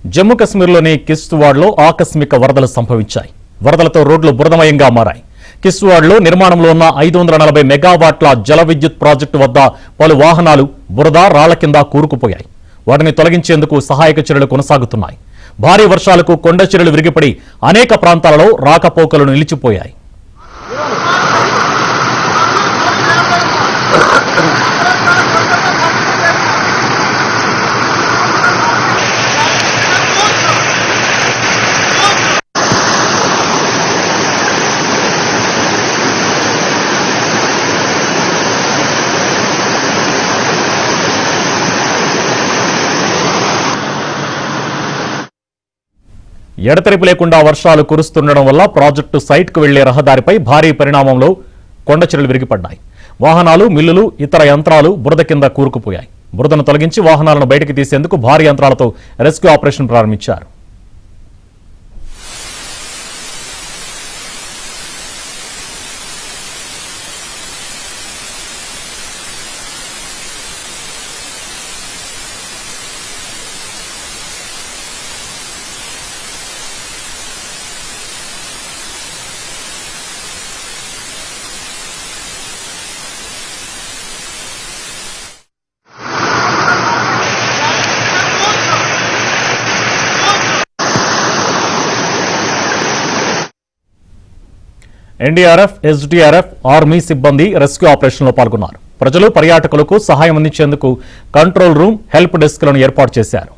జమ్మూ కశ్మీర్లోని కిశ్తవాడ్లో ఆకస్మిక వరదలు సంభవించాయి. వరదలతో రోడ్లు బురదమయంగా మారాయి. కిశ్తవాడ్లో నిర్మాణంలో ఉన్న 540 మెగావాట్ల జల విద్యుత్ ప్రాజెక్టు వద్ద పలు వాహనాలు బురద రాళ్ల కింద కూరుకుపోయాయి. వాటిని తొలగించేందుకు సహాయక చర్యలు కొనసాగుతున్నాయి. భారీ వర్షాలకు కొండ చర్యలు విరిగిపడి అనేక ప్రాంతాలలో రాకపోకలు నిలిచిపోయాయి. ఎడతెరిపి లేకుండా వర్షాలు కురుస్తుండడం వల్ల ప్రాజెక్టు సైట్కు వెళ్లే రహదారిపై భారీ పరిణామంలో కొండచర్యలు విరిగిపడ్డాయి. వాహనాలు, మిల్లులు, ఇతర యంత్రాలు బురద కింద కూరుకుపోయాయి. బురదను తొలగించి వాహనాలను బయటకు తీసేందుకు భారీ యంత్రాలతో రెస్క్యూ ఆపరేషన్ ప్రారంభించారు. ఎన్డీఆర్ఎఫ్, ఎస్డీఆర్ఎఫ్, ఆర్మీ సిబ్బంది రెస్క్యూ ఆపరేషన్లో పాల్గొన్నారు. ప్రజలు, పర్యాటకులకు సహాయం అందించేందుకు కంట్రోల్ రూమ్, హెల్ప్ డెస్క్లను ఏర్పాటు చేశారు.